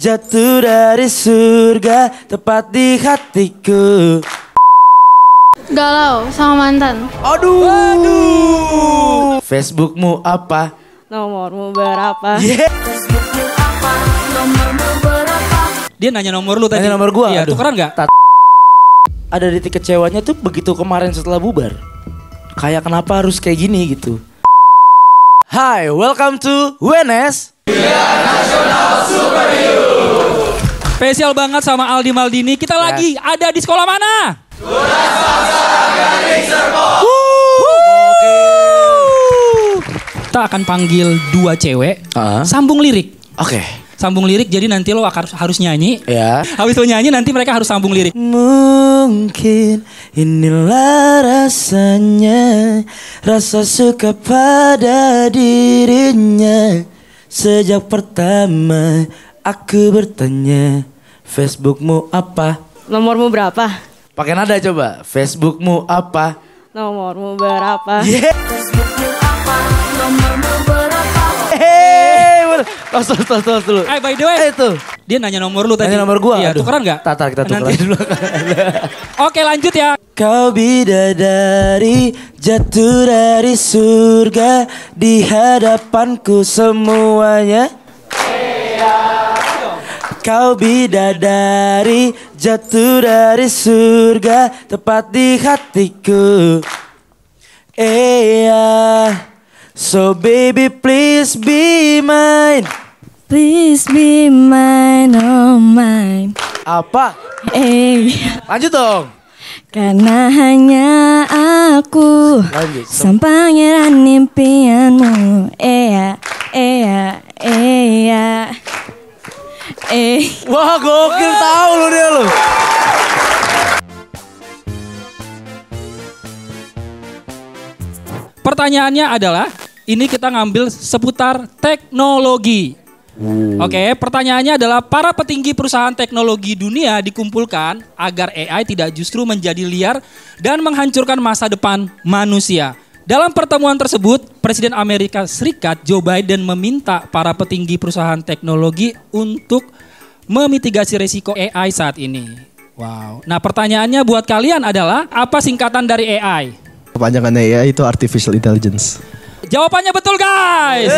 Jatuh dari surga tepat di hatiku. Galau sama mantan. Aduh. Facebookmu apa? Nomormu berapa? Facebookmu apa? Nomormu berapa? Dia nanya nomor lu tadi. Nanya nomor gua. Iya, tukeran gak? Ada titik kecewanya tuh begitu kemarin setelah bubar. Kayak kenapa harus kayak gini gitu. Hi, welcome to WNS. Nasional Superhero. Spesial banget sama Aldi Maldini. Kita lagi ada di sekolah mana? Tunas Bangsa Gading Serpong. Kita akan panggil dua cewek, sambung lirik. Oke. Sambung lirik, jadi nanti lo harus nyanyi. Ya. Habis lo nyanyi, nanti mereka harus sambung lirik. Mungkin inilah rasanya, rasa suka pada dirinya. Sejak pertama aku bertanya, Facebookmu apa? Nomormu berapa? Pakai nada coba. Facebookmu apa? Nomormu berapa? Facebookmu apa? Nomormu berapa? Hehehe. Tos dulu. By the way, Itu. dia nanya nomor lu tadi. Nanya nomor gua. Iya, tukeran gak? Tatar kita tukeran dulu. Oke, lanjut ya. Kau bidadari jatuh dari surga, di hadapanku semuanya. Kau bidadari jatuh dari surga tepat di hatiku. So baby please be mine. Please be mine, oh mine. Apa? Lanjut dong. Karena hanya aku Lanjut. sang pangeran impianmu. Wah gokil, tahu lu dia lu. Pertanyaannya adalah, ini kita ngambil seputar teknologi. Oke, pertanyaannya adalah para petinggi perusahaan teknologi dunia dikumpulkan agar AI tidak justru menjadi liar dan menghancurkan masa depan manusia. Dalam pertemuan tersebut, Presiden Amerika Serikat Joe Biden meminta para petinggi perusahaan teknologi untuk memitigasi risiko AI saat ini. Wow. Nah, pertanyaannya buat kalian adalah, apa singkatan dari AI? Kepanjangan AI itu Artificial Intelligence. Jawabannya betul, guys.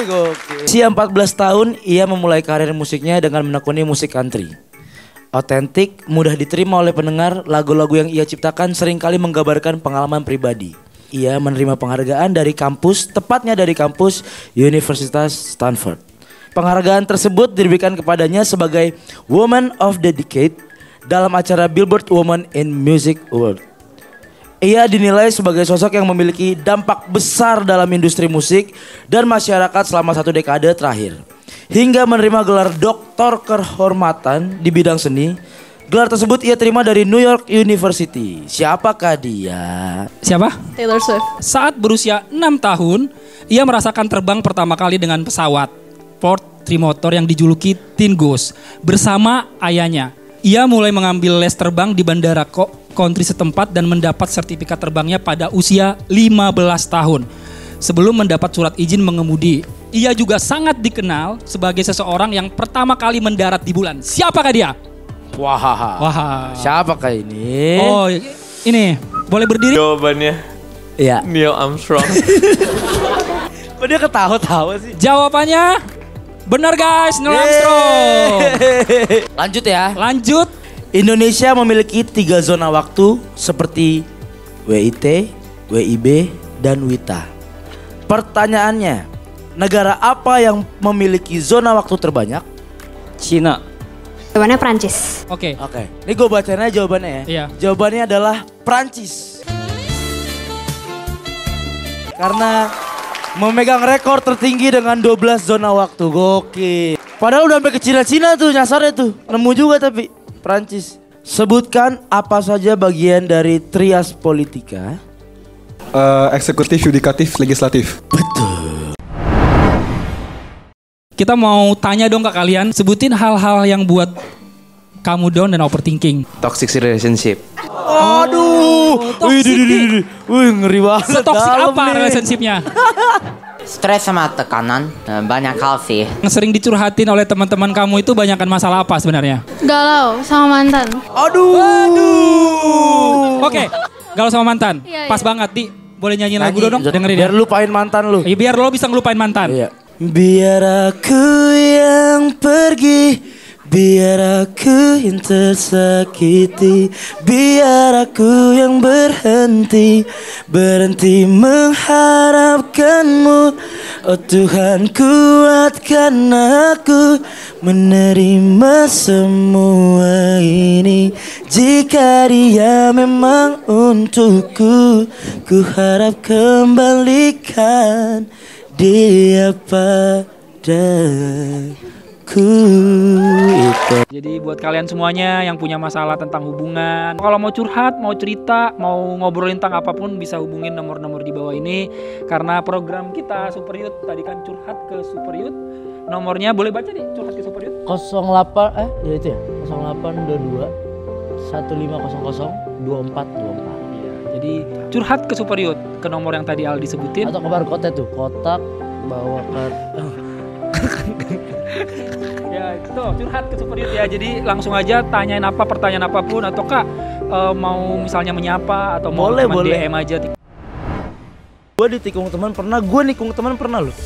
Gokil. Usia 14 tahun, ia memulai karir musiknya dengan menekuni musik country. Otentik, mudah diterima oleh pendengar, lagu-lagu yang ia ciptakan seringkali menggambarkan pengalaman pribadi. Ia menerima penghargaan dari kampus, tepatnya dari kampus Universitas Stanford. Penghargaan tersebut diberikan kepadanya sebagai Woman of the Decade dalam acara Billboard Woman in Music Award. Ia dinilai sebagai sosok yang memiliki dampak besar dalam industri musik dan masyarakat selama 1 dekade terakhir. Hingga menerima gelar doktor kehormatan di bidang seni. Gelar tersebut ia terima dari New York University. Siapakah dia? Siapa? Taylor Swift. Saat berusia 6 tahun, ia merasakan terbang pertama kali dengan pesawat Ford Trimotor yang dijuluki Teen Ghost bersama ayahnya. Ia mulai mengambil les terbang di bandara country setempat dan mendapat sertifikat terbangnya pada usia 15 tahun. Sebelum mendapat surat izin mengemudi, ia juga sangat dikenal sebagai seseorang yang pertama kali mendarat di bulan. Siapakah dia? Wah. Siapakah ini? Oh, ini. Boleh berdiri? Jawabannya Iya. Neil Armstrong. Kok dia ketawa-tawa sih? Jawabannya benar, guys, Neil Armstrong. Lanjut ya. Lanjut. Indonesia memiliki 3 zona waktu seperti WIT, WIB, dan WITA. Pertanyaannya, negara apa yang memiliki zona waktu terbanyak? Cina. Jawabannya Prancis. Oke. Ini gue bacain aja jawabannya ya. Iya. Jawabannya adalah Prancis. Karena memegang rekor tertinggi dengan 12 zona waktu. Gokil. Padahal udah sampai ke Cina-Cina tuh nyasarnya tuh. Nemu juga tapi Prancis. Sebutkan apa saja bagian dari trias politika. Eksekutif, yudikatif, legislatif. Kita mau tanya dong ke kalian, sebutin hal-hal yang buat kamu down dan overthinking. Toxic relationship. Aduh. toxic Wih, ngeri banget. Setoxic dalam apa nih. relationshipnya? Stres sama tekanan, banyak hal sih. Yang sering dicurhatin oleh teman-teman kamu itu banyakkan masalah apa sebenarnya? Galau sama mantan. Oke, galau sama mantan. Iya, Pas iya. banget, Di. Boleh nyanyiin lagu dong? Dengerin Biar ya. lupain mantan lu. Iya, biar lo bisa ngelupain mantan. Iya. Biar aku yang pergi, biar aku yang tersakiti, biar aku yang berhenti mengharapkanmu. Oh Tuhan, kuatkan aku menerima semua ini. Jika dia memang untukku, ku harap kembalikan dia padaku. Itu. Jadi buat kalian semuanya yang punya masalah tentang hubungan, kalau mau curhat, mau cerita, mau ngobrolin tentang apapun bisa hubungin nomor-nomor di bawah ini. Karena program kita Super Youth tadi kan curhat ke Super Youth. Nomornya boleh baca nih, curhat ke Super Youth. 08 ya itu ya 0822 1500 2424. Jadi curhat ke Super Youth ke nomor yang tadi Aldi sebutin. Atau ke barcode tuh, kotak bawakan. Ya itu curhat ke Super Youth ya. Jadi langsung aja tanyain apa pertanyaan apapun atau Kak mau misalnya menyapa atau mau Boleh, cuma boleh. DM aja. Gue ditikung teman pernah, gue nikung teman pernah loh.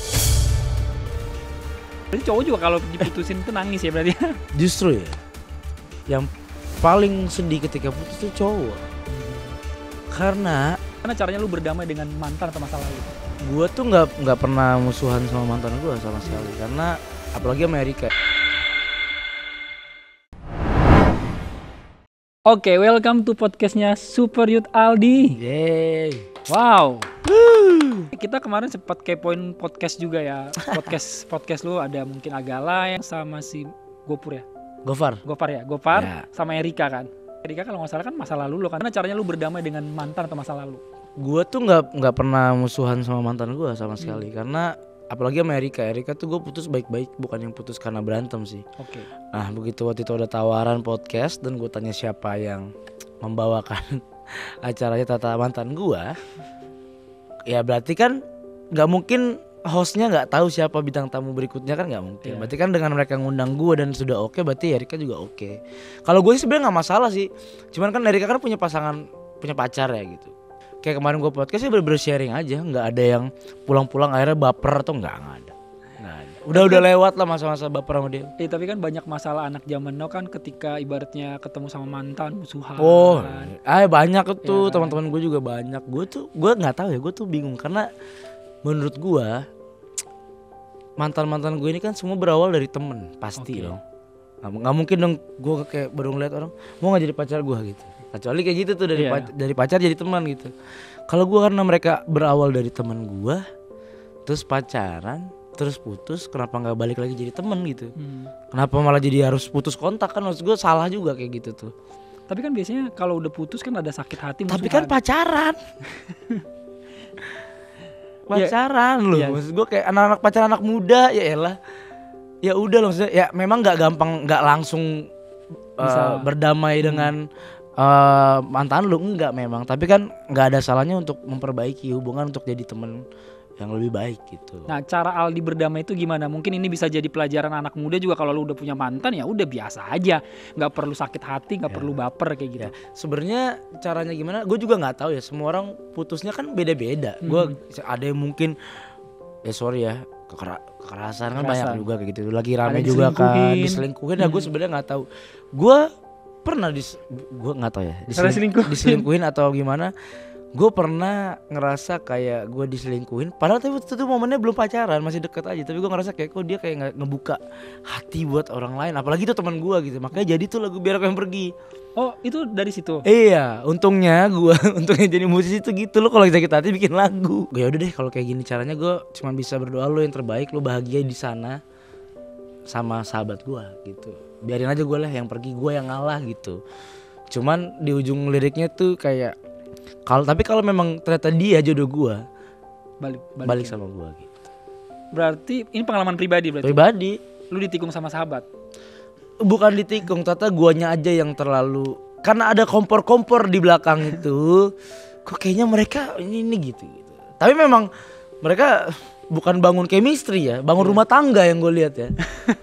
Berarti cowok juga kalau diputusin itu nangis ya berarti. Justru ya, yang paling sedih ketika putus tuh cowok. Karena Karena caranya lu berdamai dengan mantan atau masa lalu. gue tuh nggak pernah musuhan sama mantan gue sama sekali. Karena apalagi Amerika. Oke, welcome to podcastnya Super Youth Aldi. Yeay. Wow. Kita kemarin sempat kepoin podcast juga ya. Podcast lu ada mungkin Agala yang sama si Gopur ya. Gofar. Gopar Ya. sama Erika kan. Erika kalau nggak salah kan masa lalu lo kan. Karena caranya lu berdamai dengan mantan atau masa lalu. Gue tuh nggak pernah musuhan sama mantan gue sama sekali. Karena apalagi sama Erika tuh gue putus baik-baik, bukan yang putus karena berantem sih. Oke. Nah begitu waktu itu ada tawaran podcast dan gue tanya siapa yang membawakan acaranya tata mantan gue, ya berarti kan nggak mungkin hostnya nggak tahu siapa bintang tamu berikutnya kan nggak mungkin. Iya. Berarti kan dengan mereka ngundang gue dan sudah oke, berarti Erika juga oke. Kalau gue sih sebenarnya nggak masalah sih, cuman kan Erika kan punya pacar ya gitu. Kayak kemarin gue podcast sih bener-bener sharing aja, nggak ada yang pulang-pulang akhirnya baper atau nggak ada. Udah lewat lah masa-masa baper sama dia. Tapi kan banyak masalah anak zaman now kan ketika ibaratnya ketemu sama mantan musuhan. Oh, banyak Iya tuh kan? teman-teman gue juga banyak. Gue nggak tahu ya, gue tuh bingung karena menurut gue mantan gue ini kan semua berawal dari temen pasti Oke. dong. Nggak mungkin dong gue kayak baru ngeliat orang mau nggak jadi pacar gue gitu. Kecuali kayak gitu tuh Iya. dari pacar jadi teman gitu. Kalau gue karena mereka berawal dari teman gue, terus pacaran, terus putus, kenapa nggak balik lagi jadi teman gitu? Kenapa malah jadi harus putus kontak kan? Maksud gue salah juga kayak gitu tuh. Tapi kan biasanya kalau udah putus kan ada sakit hati musuhan. Tapi kan pacaran. Pacaran loh. Iya. Maksud gue kayak anak-anak pacaran anak muda ya elah. Ya udah loh maksudnya ya memang nggak gampang, nggak langsung Bisa. berdamai dengan mantan lu, enggak memang. Tapi kan nggak ada salahnya untuk memperbaiki hubungan untuk jadi temen yang lebih baik gitu. Nah, cara Aldi berdamai itu gimana? Mungkin ini bisa jadi pelajaran anak muda juga kalau lu udah punya mantan ya udah biasa aja. Nggak perlu sakit hati, nggak perlu baper kayak gitu. Ya, sebenarnya caranya gimana? Gue juga nggak tahu ya. Semua orang putusnya kan beda-beda. Gue ada yang mungkin ya sorry ya kekerasan kan banyak juga kayak gitu. Lagi rame Ada juga kan diselingkuhin. diselingkuhin. Ya gue sebenarnya nggak tahu. Gue pernah gue nggak tahu ya diselingkuhin atau gimana. Gue pernah ngerasa kayak gue diselingkuhin. Padahal tapi itu momennya belum pacaran, masih deket aja. Tapi gue ngerasa kayak kok dia kayak nggak ngebuka hati buat orang lain. Apalagi itu teman gue gitu. Makanya jadi tuh lagu Biar Aku Yang Pergi. Oh, itu dari situ. Iya, untungnya jadi musisi tuh gitu. Lo kalau sakit hati bikin lagu. Ya udah deh kalau kayak gini caranya gue cuma bisa berdoa lo yang terbaik, lo bahagia di sana sama sahabat gue gitu. Biarin aja gue lah yang pergi, gue yang ngalah gitu. Cuman di ujung liriknya tuh kayak tapi kalau memang ternyata dia jodoh gue, balik ya. sama gue gitu. Berarti ini pengalaman pribadi berarti. Pribadi. Lu ditikung sama sahabat. Bukan ditikung, ternyata guanya aja yang terlalu, karena ada kompor-kompor di belakang itu. Kok kayaknya mereka ini gitu. Tapi memang mereka bukan bangun chemistry ya, bangun rumah tangga yang gue lihat ya.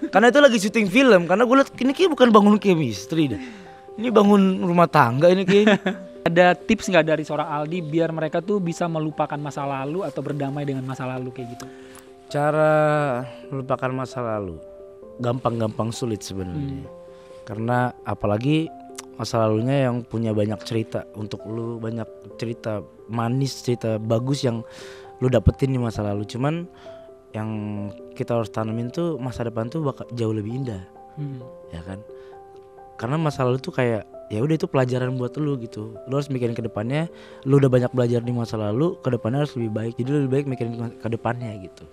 Karena itu lagi syuting film, karena gue lihat ini kayak bukan bangun chemistry deh. Ini bangun rumah tangga ini kayaknya. Ada tips nggak dari seorang Aldi biar mereka tuh bisa melupakan masa lalu atau berdamai dengan masa lalu kayak gitu? Cara melupakan masa lalu gampang-gampang sulit sebenarnya. Karena apalagi masa lalunya yang punya banyak cerita untuk lu, banyak cerita manis, cerita bagus yang lu dapetin di masa lalu. Cuman yang kita harus tanamin tuh masa depan tuh bakal jauh lebih indah. Ya kan? Karena masa lalu tuh kayak ya udah itu pelajaran buat lu gitu. Lu harus mikirin ke depannya. Lu udah banyak belajar di masa lalu, ke depannya harus lebih baik. Jadi lebih baik mikirin ke depannya gitu.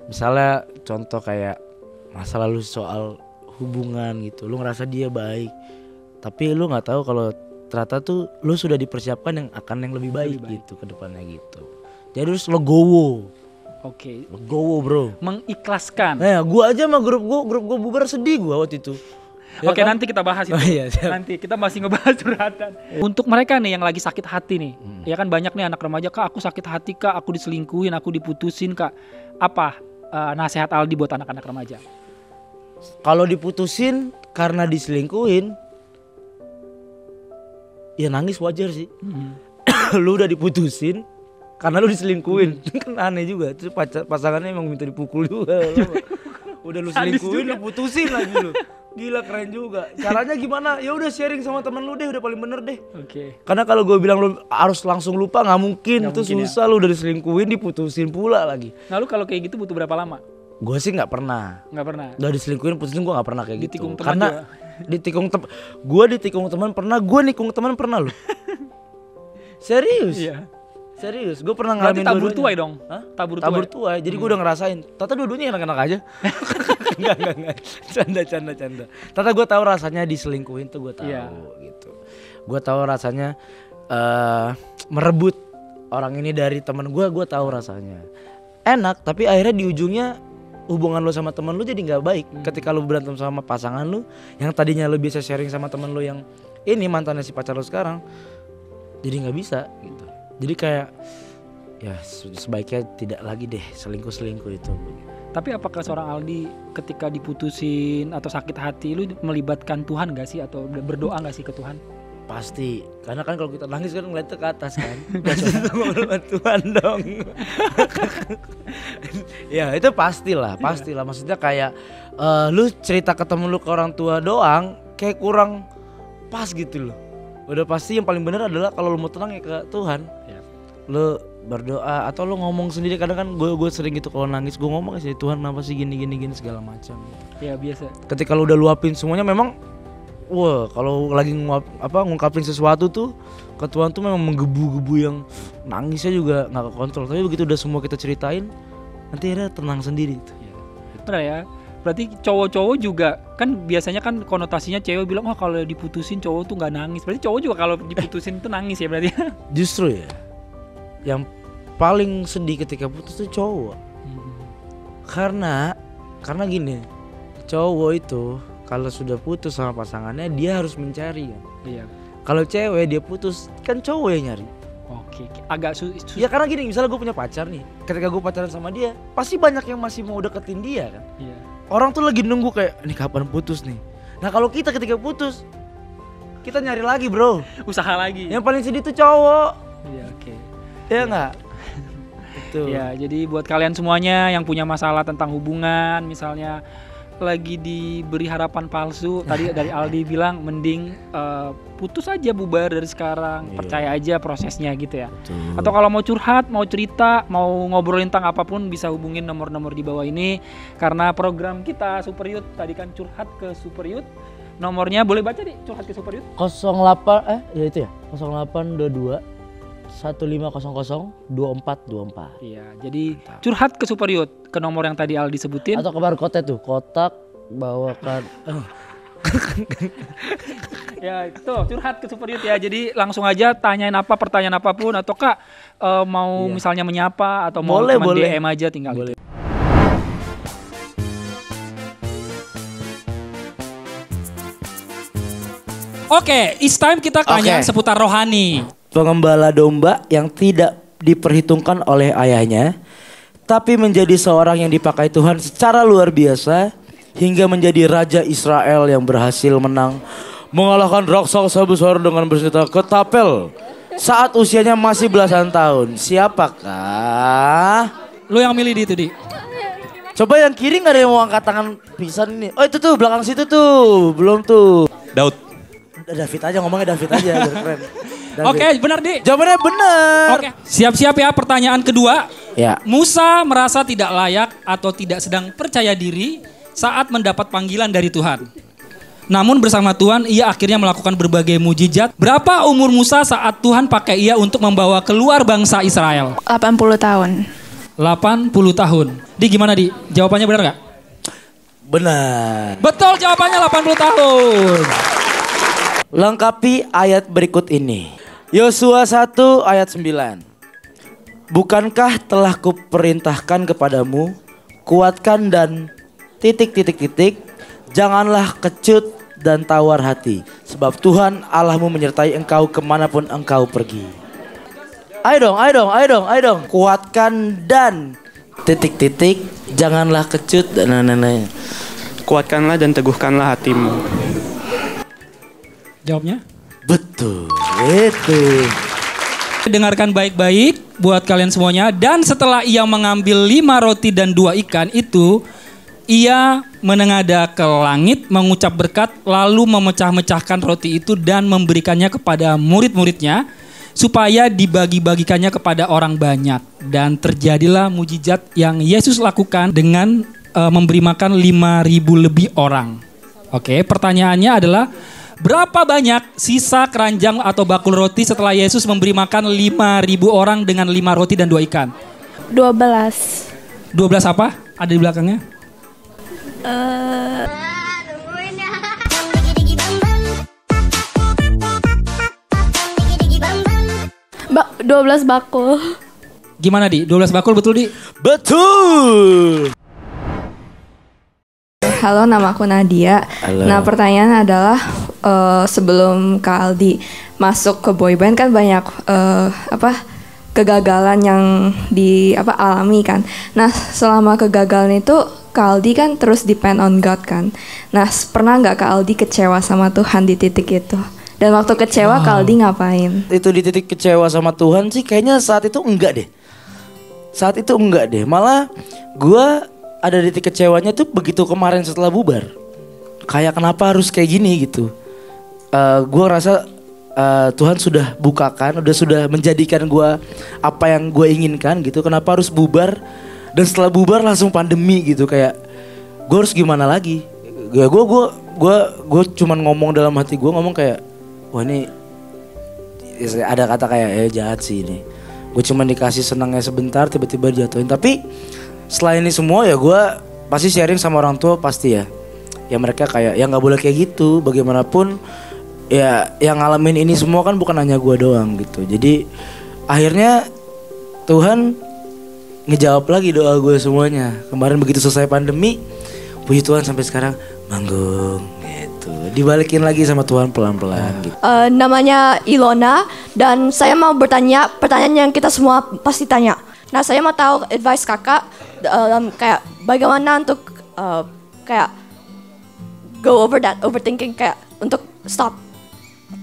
Misalnya contoh kayak masa lalu soal hubungan gitu. Lu ngerasa dia baik, tapi lu nggak tahu kalau ternyata tuh lu sudah dipersiapkan yang akan yang lebih baik gitu ke depannya gitu. Jadi harus legowo. Oke. Legowo bro. Mengikhlaskan. Nah, gua aja sama grup gua bubar sedih gua waktu itu. Ya Oke, kan? nanti kita bahas itu. Oh, iya, siap. Nanti kita masih ngebahas curhatan. Untuk mereka nih yang lagi sakit hati nih. Ya kan banyak nih anak remaja, Kak aku sakit hati Kak, aku diselingkuhin, aku diputusin Kak. Apa nasihat Aldi buat anak-anak remaja? Kalau diputusin karena diselingkuhin, ya nangis wajar sih. Lu udah diputusin karena lu diselingkuhin, kan aneh juga. Terus pasangannya emang minta dipukul juga. Udah lu selingkuhin, lu putusin lagi lu. Gila keren juga. Caranya gimana? Ya udah sharing sama temen lu deh, udah paling bener deh. Oke. Karena kalau gue bilang lu harus langsung lupa nggak mungkin. Itu susah. Lu udah diselingkuhin, diputusin pula lagi. Lalu kalau kayak gitu butuh berapa lama? Gue sih nggak pernah. Nggak pernah. Udah diselingkuhin, putusin gue nggak pernah kayak gitu. Ditikung teman Karena juga. gue ditikung teman pernah, gue nikung teman pernah loh. Serius? Iya. Serius, gue pernah Berarti ngalamin tabur dua-duanya. tuai dong? Hah? Tabur Tabur tuai, jadi gue udah ngerasain. Tata dua-duanya enak-enak aja. Enggak. Canda. Tata gue tahu rasanya diselingkuhin tuh, gue tahu gitu. Gue tahu rasanya merebut orang ini dari teman gue tahu rasanya. Enak, tapi akhirnya di ujungnya hubungan lo sama teman lo jadi nggak baik. Ketika lo berantem sama pasangan lo, yang tadinya lo bisa sharing sama teman lo yang ini mantannya si pacar lo sekarang, jadi nggak bisa gitu. Jadi kayak ya sebaiknya tidak lagi deh selingkuh itu. Tapi apakah seorang Aldi ketika diputusin atau sakit hati lu melibatkan Tuhan gak sih atau berdoa gak sih ke Tuhan? Pasti, karena kan kalau kita nangis kan ngeliatnya ke atas kan. Pasti sama Tuhan dong. Ya itu pastilah. Maksudnya kayak lu cerita ketemu lu ke orang tua doang kayak kurang pas gitu loh. Udah pasti yang paling benar adalah kalau lu mau tenang ya ke Tuhan. Lu berdoa atau lu ngomong sendiri. Kadang kan gue sering gitu kalau nangis gue ngomong sih, Tuhan kenapa sih gini segala macam. Ya biasa. Ketika lu udah luapin semuanya memang wah, kalau lagi ngungkapin sesuatu tuh ke Tuhan tuh memang menggebu-gebu yang nangisnya juga nggak kekontrol. Tapi begitu udah semua kita ceritain, nanti akhirnya tenang sendiri tuh. Benar ya. Berarti cowok-cowok juga kan biasanya kan konotasinya cewek bilang oh kalau diputusin cowok tuh nggak nangis. Berarti cowok juga kalau diputusin tuh nangis ya berarti. Justru ya, yang paling sedih ketika putus tuh cowok. Karena gini, cowok itu kalau sudah putus sama pasangannya dia harus mencari kan. Iya. Kalau cewek dia putus kan cowok yang nyari. Oke, agak Ya karena gini, misalnya gue punya pacar nih, ketika gue pacaran sama dia, pasti banyak yang masih mau deketin dia kan. Iya. Orang tuh lagi nunggu kayak, ini kapan putus nih. Nah kalau kita ketika putus, kita nyari lagi bro. Usaha lagi. Yang paling sedih tuh cowok. Iya, oke. Ya enggak? Itu. Ya, jadi buat kalian semuanya yang punya masalah tentang hubungan, misalnya lagi diberi harapan palsu, tadi dari Aldi bilang mending putus aja, bubar dari sekarang, percaya aja prosesnya gitu ya. Betul. Atau kalau mau curhat, mau cerita, mau ngobrolin tentang apapun bisa hubungin nomor-nomor di bawah ini karena program kita Super Youth tadi kan curhat ke Super Youth. Nomornya boleh baca nih, curhat ke Super Youth. 08 ya itu ya 0822 1500 2424. Iya, jadi curhat ke Super Youth ke nomor yang tadi Aldi sebutin. Atau ke barcode tuh, kotak bawakan. Ya itu curhat ke Super Youth ya. Jadi langsung aja tanyain apa pertanyaan apapun atau Kak mau misalnya menyapa atau mau boleh. DM aja tinggal. Boleh. Gitu. Oke, it's time kita tanya seputar rohani. Pengembala domba yang tidak diperhitungkan oleh ayahnya, tapi menjadi seorang yang dipakai Tuhan secara luar biasa hingga menjadi Raja Israel yang berhasil menang mengalahkan raksasa besar dengan bersenjata ketapel saat usianya masih belasan tahun. Siapakah? Lu yang milih di itu, Di. Coba yang kiri gak ada yang mau angkat tangan pisan ini. Oh itu tuh belakang situ tuh. Belum tuh. Daud. David aja ngomongnya David aja. Biar keren. David. Oke, benar, Di. Jawabannya benar. Oke, siap-siap ya pertanyaan kedua. Ya. Musa merasa tidak layak atau tidak sedang percaya diri saat mendapat panggilan dari Tuhan. Namun bersama Tuhan ia akhirnya melakukan berbagai mujizat. Berapa umur Musa saat Tuhan pakai ia untuk membawa keluar bangsa Israel? 80 tahun. 80 tahun. Di gimana, Di? Jawabannya benar nggak? Benar. Betul, jawabannya 80 tahun. Lengkapi ayat berikut ini. Yosua 1 ayat 9. Bukankah telah kuperintahkan kepadamu, kuatkan dan ... Janganlah kecut dan tawar hati, sebab Tuhan Allahmu menyertai engkau kemanapun engkau pergi. Ayo dong. Kuatkan dan ... Janganlah kecut dan Kuatkanlah dan teguhkanlah hatimu. Jawabnya? Betul, itu. Dengarkan baik-baik buat kalian semuanya. Dan setelah ia mengambil 5 roti dan 2 ikan itu, ia menengadah ke langit, mengucap berkat, lalu memecah-mecahkan roti itu dan memberikannya kepada murid-muridnya, supaya dibagi-bagikannya kepada orang banyak. Dan terjadilah mujizat yang Yesus lakukan dengan memberi makan 5.000 lebih orang. Oke, pertanyaannya adalah, berapa banyak sisa keranjang atau bakul roti setelah Yesus memberi makan 5.000 orang dengan 5 roti dan 2 ikan? 12. 12 apa? Ada di belakangnya? 12 bakul. Gimana, Di? 12 bakul betul, Di? Betul. Halo, nama aku Nadia. Halo. Nah, pertanyaan adalah sebelum Kak Aldi masuk ke boyband kan banyak kegagalan yang alami kan. Nah, selama kegagalan itu Kak Aldi kan terus depend on God kan. Nah, pernah nggak Kak Aldi kecewa sama Tuhan di titik itu? Dan waktu kecewa Kak Aldi ngapain? Itu di titik kecewa sama Tuhan sih kayaknya saat itu enggak deh. Malah gue ada di titik kecewanya tuh begitu kemarin setelah bubar. Kayak kenapa harus kayak gini gitu. Gue rasa Tuhan sudah bukakan, sudah menjadikan gue apa yang gue inginkan gitu. Kenapa harus bubar? Dan setelah bubar langsung pandemi gitu, kayak gue harus gimana lagi? Ya gue cuman ngomong dalam hati gue, ngomong kayak, wah ini ada kata kayak jahat sih ini. Gue cuman dikasih senangnya sebentar, tiba-tiba dijatuhin. Tapi setelah ini semua ya gue pasti sharing sama orang tua pasti ya. Ya mereka kayak ya nggak boleh kayak gitu. Bagaimanapun ya yang ngalamin ini semua kan bukan hanya gue doang gitu. Jadi akhirnya Tuhan ngejawab lagi doa gue semuanya. Kemarin begitu selesai pandemi, puji Tuhan sampai sekarang manggung gitu. Dibalikin lagi sama Tuhan pelan-pelan gitu. Namanya Ilona dan saya mau bertanya pertanyaan yang kita semua pasti tanya. Nah, saya mau tahu advice kakak kayak bagaimana untuk kayak go over that overthinking, kayak untuk stop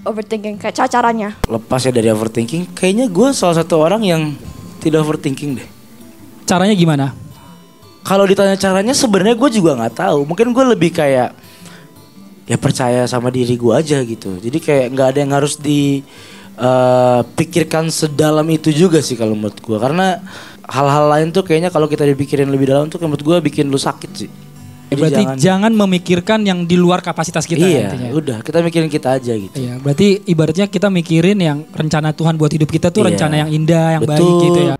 overthinking, kayak caranya. Lepas ya dari overthinking, kayaknya gue salah satu orang yang tidak overthinking deh. Caranya gimana? Kalau ditanya caranya sebenarnya gue juga nggak tahu. Mungkin gue lebih kayak ya percaya sama diri gue aja gitu. Jadi kayak nggak ada yang harus dipikirkan sedalam itu juga sih kalau menurut gue. Karena hal-hal lain tuh kayaknya kalau kita dipikirin lebih dalam tuh menurut gue bikin lu sakit sih. Jadi berarti jangan memikirkan yang di luar kapasitas kita. Iya, intinya. udah kita mikirin kita aja gitu. Iya, berarti ibaratnya kita mikirin yang rencana Tuhan buat hidup kita tuh rencana yang indah, yang betul. baik gitu ya.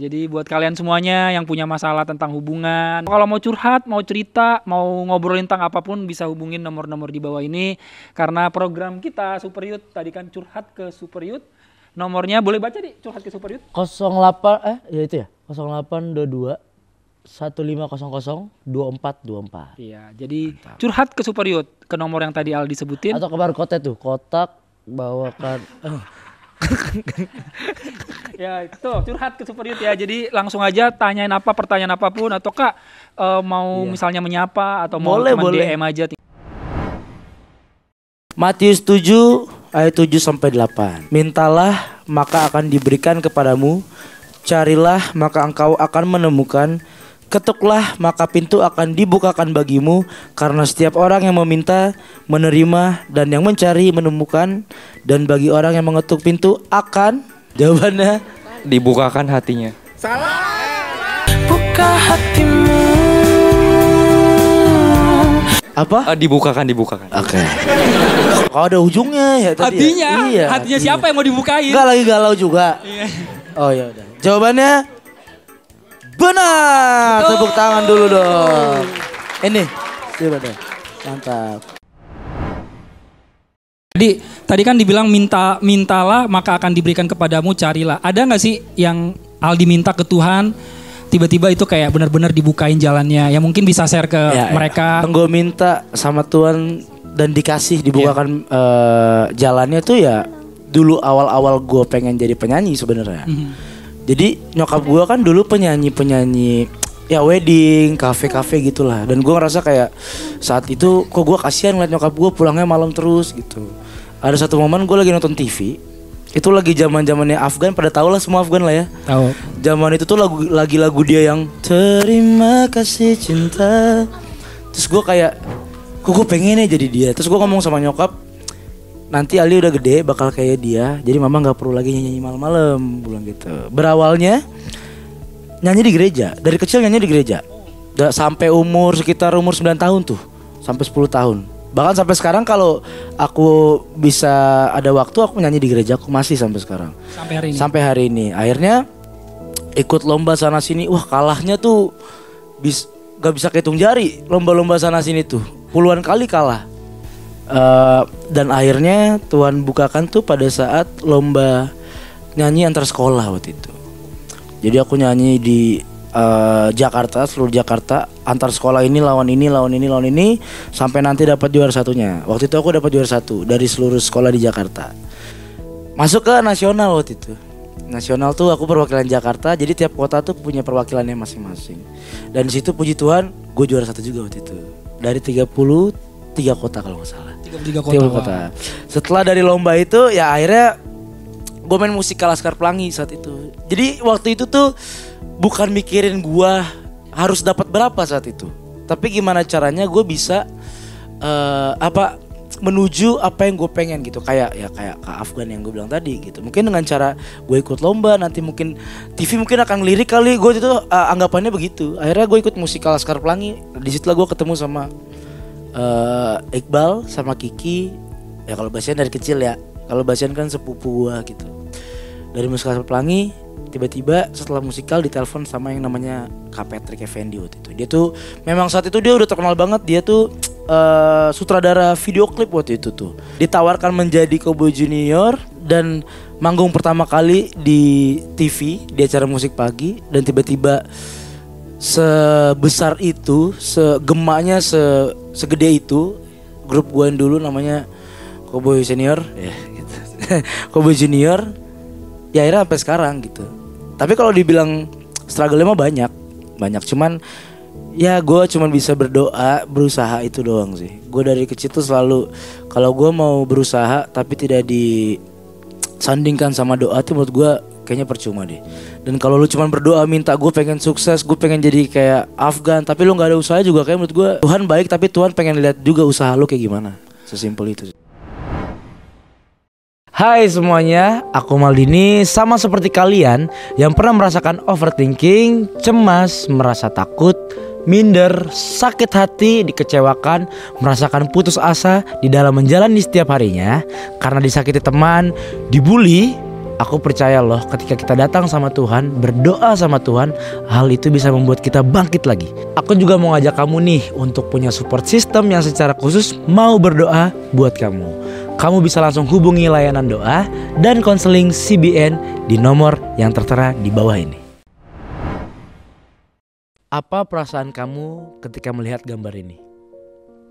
Jadi buat kalian semuanya yang punya masalah tentang hubungan, kalau mau curhat, mau cerita, mau ngobrolin tentang apapun bisa hubungin nomor-nomor di bawah ini. Karena program kita Super Youth tadi kan curhat ke Super Youth. Nomornya boleh baca di curhat ke Super Youth. 08 ya itu ya. 0822 1500 2424. Iya, jadi curhat ke Super Youth ke nomor yang tadi Aldi sebutin. Atau ke barcode tuh, kotak bawakan Ya itu curhat ke Super Youth ya. Jadi langsung aja tanyain apa pertanyaan apapun atau Kak mau misalnya menyapa atau mau cuma DM aja. Matius 7 ayat 7 sampai 8. Mintalah maka akan diberikan kepadamu, carilah maka engkau akan menemukan, ketuklah maka pintu akan dibukakan bagimu, karena setiap orang yang meminta menerima, dan yang mencari menemukan, dan bagi orang yang mengetuk pintu akan jawabannya dibukakan hatinya. Buka hatimu. Apa? Dibukakan. Oke. Kalau ada ujungnya ya tadi. Hatinya, ya? Iya, hatinya siapa yang mau dibukain? Enggak lagi galau juga. Iya. Oh ya udah. Jawabannya benar. Tepuk tangan dulu dong. Ini, coba deh. Mantap. Jadi tadi kan dibilang mintalah maka akan diberikan kepadamu, carilah. Ada nggak sih yang Aldi minta ke Tuhan, tiba-tiba itu kayak benar-benar dibukain jalannya? Ya mungkin bisa share ke mereka. Gue minta sama Tuhan dan dikasih dibukakan jalannya tuh ya dulu awal-awal gue pengen jadi penyanyi sebenarnya. Jadi nyokap gue kan dulu penyanyi ya wedding, kafe gitulah. Dan gue ngerasa kayak saat itu kok gue kasihan ngeliat nyokap gue pulangnya malam terus gitu. Ada satu momen gue lagi nonton TV, itu lagi zamannya Afgan, pada tau lah semua Afgan lah ya. Tahu. Zaman itu tuh lagu dia yang terima kasih cinta. Terus gue kayak kok gue pengen jadi dia. Terus gue ngomong sama nyokap, nanti Ali udah gede bakal kayak dia, jadi mama nggak perlu lagi nyanyi malam-malam, bilang gitu. Berawalnya nyanyi di gereja, dari kecil nyanyi di gereja, sampai sekitar umur 9 tahun tuh, sampai 10 tahun. Bahkan sampai sekarang kalau aku bisa ada waktu aku nyanyi di gereja, aku masih sampai sekarang. Sampai hari ini. Akhirnya ikut lomba sana sini, wah kalahnya tuh gak bisa kehitung jari, lomba-lomba sana sini tuh puluhan kali kalah. Dan akhirnya Tuhan bukakan tuh pada saat lomba nyanyi antar sekolah waktu itu. Jadi aku nyanyi di Jakarta, seluruh Jakarta, antar sekolah ini lawan ini, sampai nanti dapat juara satunya. Waktu itu aku dapat juara satu dari seluruh sekolah di Jakarta. Masuk ke nasional waktu itu. Nasional tuh aku perwakilan Jakarta, jadi tiap kota tuh punya perwakilannya masing-masing. Dan di situ puji Tuhan, gue juara satu juga waktu itu. Dari 33 kota kalau nggak salah. 33 kota. Setelah dari lomba itu ya akhirnya gue main musikal Laskar Pelangi saat itu. Jadi waktu itu tuh bukan mikirin gue harus dapat berapa saat itu, tapi gimana caranya gue bisa menuju apa yang gue pengen gitu. Kayak Kak Afgan yang gue bilang tadi gitu. Mungkin dengan cara gue ikut lomba, nanti mungkin TV mungkin akan lirik kali. Gue itu anggapannya begitu. Akhirnya gue ikut musikal Laskar Pelangi. Di situlah gue ketemu sama Iqbal sama Kiki. Ya kalau Basian dari kecil ya. Kalau Basian kan sepupu gue gitu. Dari musikal Laskar Pelangi, tiba-tiba setelah musikal ditelepon sama yang namanya Kak Patrick Effendi waktu itu. Dia tuh memang saat itu dia udah terkenal banget. Dia tuh sutradara video klip waktu itu tuh. Ditawarkan menjadi Cowboy Junior dan manggung pertama kali di TV di acara musik pagi. Dan tiba-tiba sebesar itu, segemanya segede itu, grup gue yang dulu namanya Cowboy Senior ya gitu. Cowboy Junior ya akhirnya sampai sekarang gitu. Tapi kalau dibilang struggle-nya mah banyak, cuman ya gue cuman bisa berdoa, berusaha itu doang sih. Gue dari kecil tuh selalu kalau gue mau berusaha tapi tidak disandingkan sama doa tuh menurut gue kayaknya percuma deh. Dan kalau lu cuman berdoa minta gue pengen sukses, gue pengen jadi kayak Afgan, tapi lu nggak ada usaha juga, kayak menurut gue Tuhan baik tapi Tuhan pengen lihat juga usaha lu kayak gimana. Sesimpel itu. Hai semuanya, aku Maldini. Sama seperti kalian yang pernah merasakan overthinking, cemas, merasa takut, minder, sakit hati, dikecewakan, merasakan putus asa di dalam menjalani setiap harinya karena disakiti teman, dibully. Aku percaya loh, ketika kita datang sama Tuhan, berdoa sama Tuhan, hal itu bisa membuat kita bangkit lagi. Aku juga mau ngajak kamu nih untuk punya support system yang secara khusus mau berdoa buat kamu. Kamu bisa langsung hubungi layanan doa dan konseling CBN di nomor yang tertera di bawah ini. Apa perasaan kamu ketika melihat gambar ini?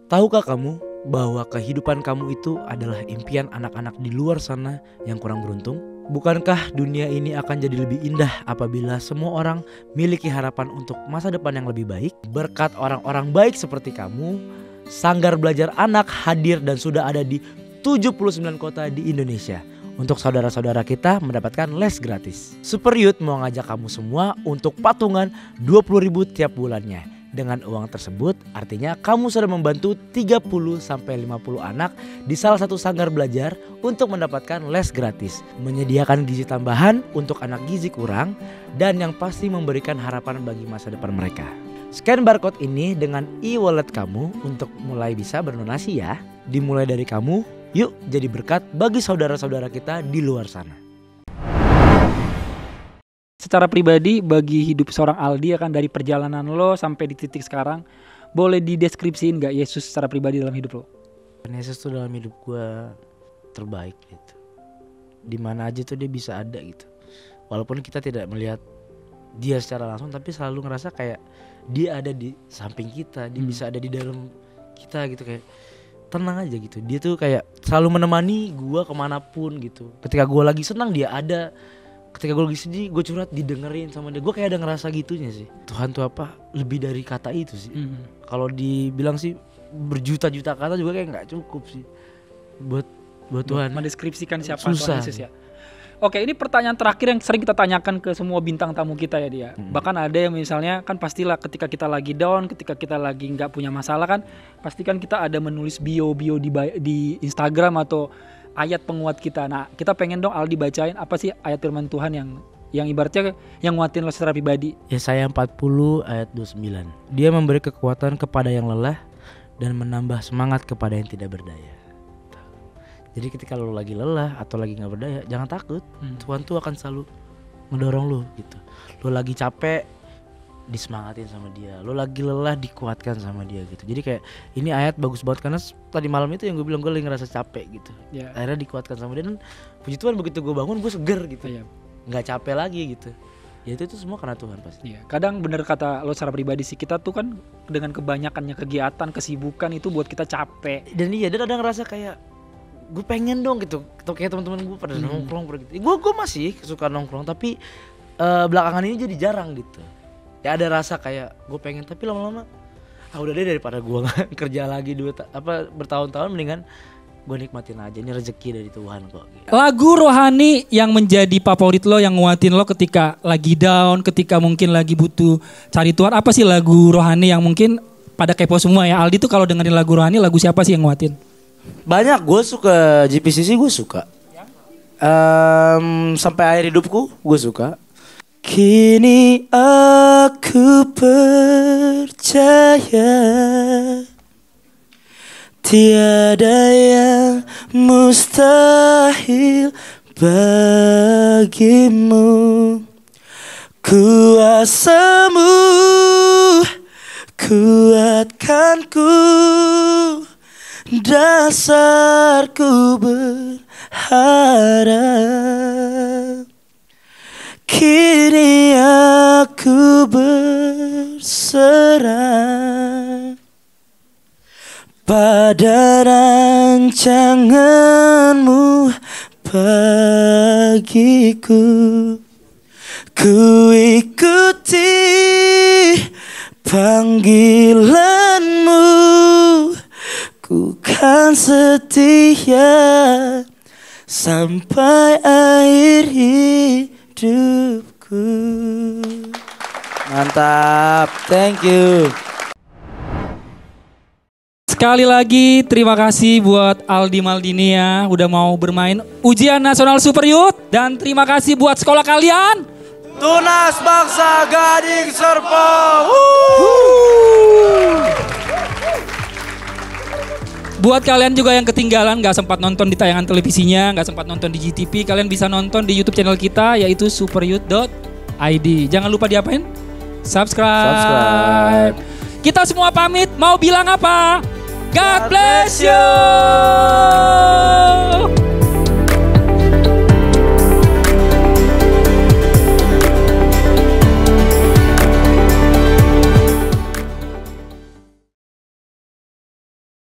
Tahukah kamu bahwa kehidupan kamu itu adalah impian anak-anak di luar sana yang kurang beruntung? Bukankah dunia ini akan jadi lebih indah apabila semua orang miliki harapan untuk masa depan yang lebih baik? Berkat orang-orang baik seperti kamu, Sanggar Belajar Anak hadir dan sudah ada di 79 kota di Indonesia untuk saudara-saudara kita mendapatkan les gratis. Super Youth mau ngajak kamu semua untuk patungan 20.000 tiap bulannya. Dengan uang tersebut artinya kamu sudah membantu 30-50 anak di salah satu sanggar belajar untuk mendapatkan les gratis, menyediakan gizi tambahan untuk anak gizi kurang, dan yang pasti memberikan harapan bagi masa depan mereka. Scan barcode ini dengan e-wallet kamu untuk mulai bisa berdonasi ya. Dimulai dari kamu, yuk jadi berkat bagi saudara-saudara kita di luar sana. Secara pribadi bagi hidup seorang Aldi ya kan, dari perjalanan lo sampai di titik sekarang, boleh dideskripsiin gak Yesus secara pribadi dalam hidup lo? Yesus tuh dalam hidup gue terbaik gitu. Dimana aja tuh dia bisa ada gitu. Walaupun kita tidak melihat dia secara langsung, tapi selalu ngerasa kayak dia ada di samping kita. Dia bisa ada di dalam kita gitu, kayak tenang aja gitu. Dia tuh kayak selalu menemani gue kemanapun gitu. Ketika gue lagi senang dia ada. Ketika gue lagi sedih, gue curhat didengerin sama dia. Gue kayak ada ngerasa gitunya sih. Tuhan tuh apa? Lebih dari kata itu sih. Kalau dibilang sih berjuta-juta kata juga kayak nggak cukup sih buat Tuhan mendeskripsikan siapa Tuhan Yesus ya. Oke, ini pertanyaan terakhir yang sering kita tanyakan ke semua bintang tamu kita ya dia. Bahkan ada yang misalnya kan pastilah ketika kita lagi down, ketika kita lagi nggak punya masalah kan, pastikan kita ada menulis bio di Instagram atau ayat penguat kita. Nah, kita pengen dong Aldi bacain apa sih ayat firman Tuhan yang ibaratnya yang nguatin lo secara pribadi. Yesaya 40 ayat 29. Dia memberi kekuatan kepada yang lelah dan menambah semangat kepada yang tidak berdaya. Jadi ketika lo lagi lelah atau lagi gak berdaya, jangan takut. Tuhan tuh akan selalu ngedorong lo gitu. Lo lagi capek, disemangatin sama dia. Lo lagi lelah, dikuatkan sama dia gitu. Jadi kayak ini ayat bagus banget karena tadi malam itu yang gue bilang gue lagi ngerasa capek gitu. Akhirnya dikuatkan sama dia dan puji Tuhan begitu gue bangun gue seger gitu. Gak capek lagi gitu. Ya itu semua karena Tuhan pasti. Kadang bener kata lo secara pribadi sih, kita tuh kan dengan kebanyakannya kegiatan, kesibukan itu buat kita capek. Dan dan ada ngerasa kayak gue pengen dong gitu. Kayak teman-teman gue pada nongkrong gitu. Gue masih suka nongkrong tapi belakangan ini jadi jarang gitu. Ya ada rasa kayak gue pengen tapi lama-lama udah deh daripada gue kerja lagi bertahun-tahun mendingan gue nikmatin aja, ini rezeki dari Tuhan kok gitu. Lagu rohani yang menjadi favorit lo, yang nguatin lo ketika lagi down, ketika mungkin lagi butuh cari Tuhan, apa sih lagu rohani yang mungkin pada kepo semua ya? Aldi tuh kalau dengerin lagu rohani, lagu siapa sih yang nguatin? Banyak, gue suka GPCC, gue suka Sampai Akhir Hidupku gue suka. Kini aku percaya tiada yang mustahil bagimu. Kuasamu kuatkanku, dasarku berharap. Kini aku berserah pada rancanganmu bagiku. Ku ikuti panggilanmu, ku kan setia sampai akhir hidupku. Mantap, thank you. Sekali lagi terima kasih buat Aldi Maldinia udah mau bermain ujian nasional Super Youth. Dan terima kasih buat sekolah kalian, Tunas Bangsa Gading Serpong. Buat kalian juga yang ketinggalan gak sempat nonton di tayangan televisinya, gak sempat nonton di GTV, kalian bisa nonton di YouTube channel kita yaitu superyouth.id. Jangan lupa diapain? Subscribe. Kita semua pamit, mau bilang apa? God bless you.